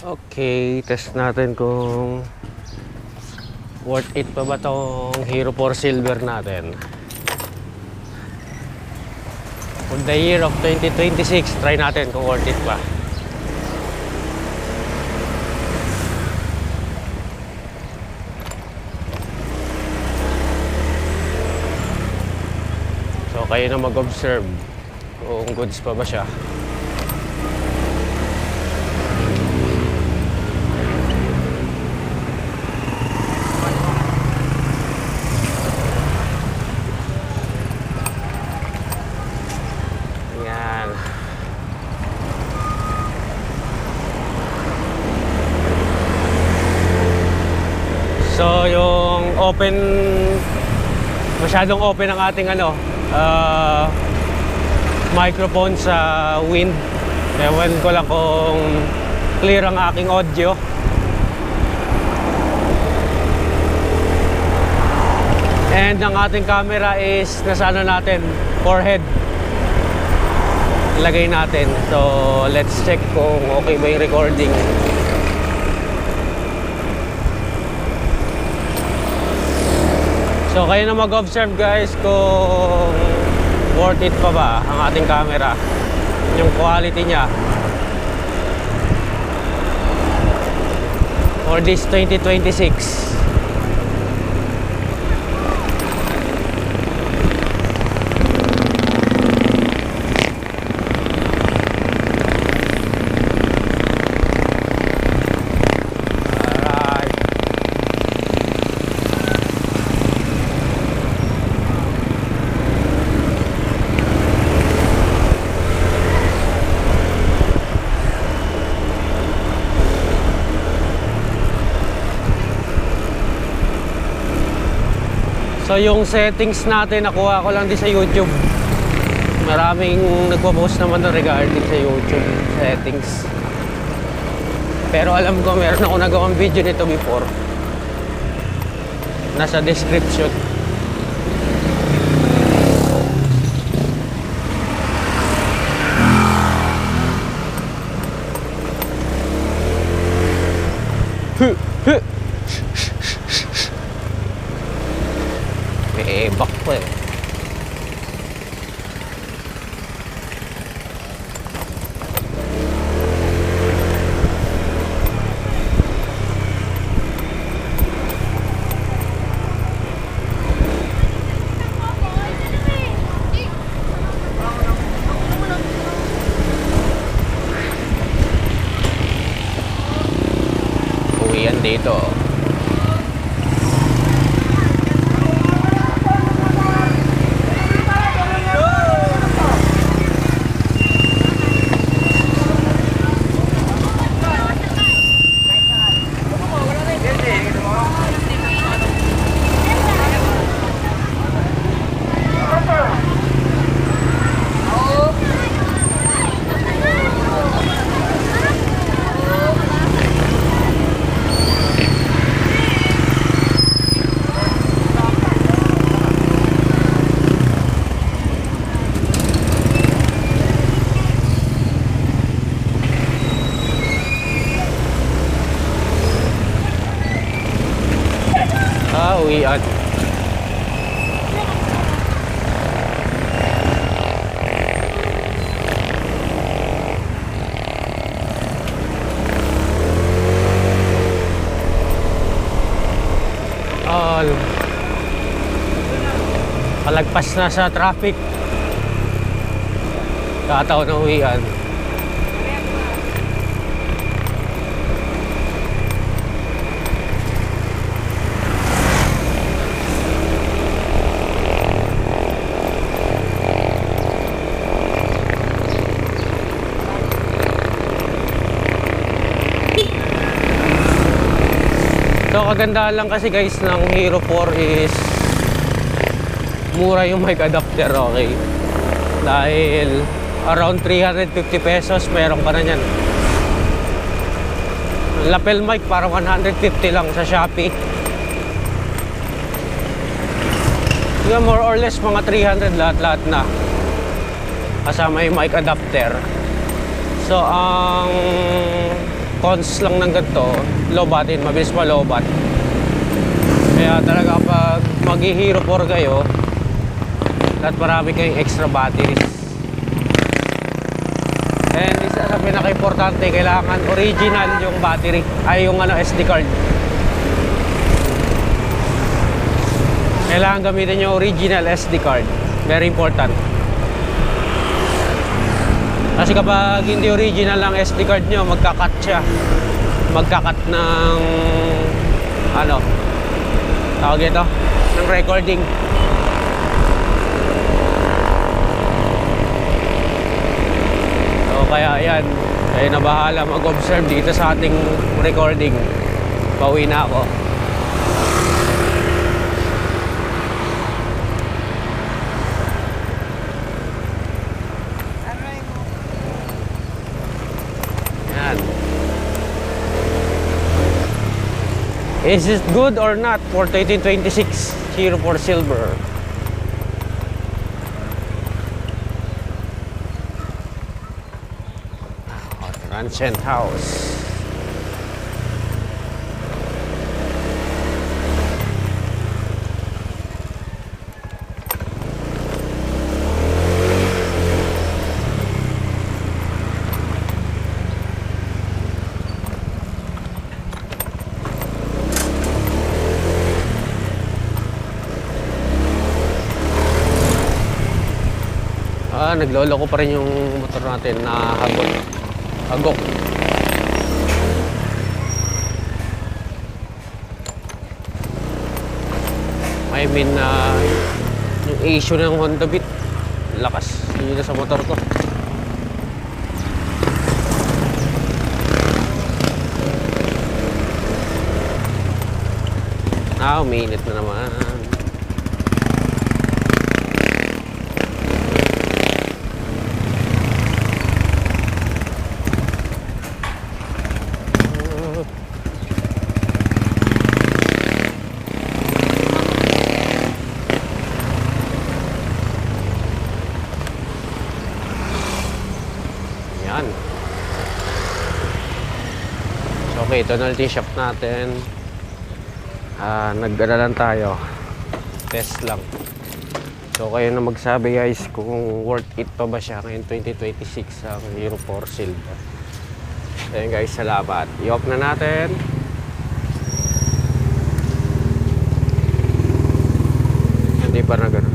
Okay, test natin kung worth it pa ba tong Hero 4 Silver natin. For the year of 2026, try natin kung worth it pa. So kayo na mag-observe kung goods pa ba siya. So yung open, masyadong open ang ating microphone sa wind. Ewan ko lang kung clear ang aking audio. And ang ating camera is nasa natin, forehead. Ilagay natin. So let's check kung okay ba yung recording. So kayo na mag-observe guys kung worth it pa ba ang ating camera, yung quality niya for this 2026. So yung settings natin nakuha ko lang din sa YouTube. Maraming nagpo-post naman na regarding sa YouTube settings. Pero alam ko meron ako nagawang video nito before. Nasa description. Back po eh. Uwian dito. Uwian. Palagpas na sa traffic. Kataon na uwian. So kagandahan lang kasi guys ng Hero 4 is mura yung mic adapter, okay? Dahil around 350 pesos meron ka na yan. Lapel mic para 150 lang sa Shopee. Yung more or less mga 300 lahat-lahat na. Kasama yung mic adapter. So ang cons lang ng ganito, low batin, mabilis pa low bat. Kaya talaga kapag mag-Hero 4 kayo at marami kayong extra batteries. And isa sa pinaka-importante, kailangan original yung battery, ay yung SD card. Kailangan gamitin yung original SD card. Very important. Kasi kapag hindi original ang SD card nyo, magkakat siya. Magkakat ng tawag ito, ng recording. So kaya yan, kayo na bahala mag-observe dito sa ating recording. Pauwi na ako. Is it good or not for 2026 Hero 4 Silver? Transient house. Nagloloko pa rin yung motor natin na hagok. I mean, yung issue ng Honda Beat, lakas yun sa motor ko. Uminit na naman. Okay, tonality shaft natin. Nag-ano lang tayo. Test lang. So kayo na magsabi guys kung worth it pa ba siya ngayon 2026 ang Hero 4 Silver. Ayun guys, salamat. I-off na natin. Hindi pa na ganun.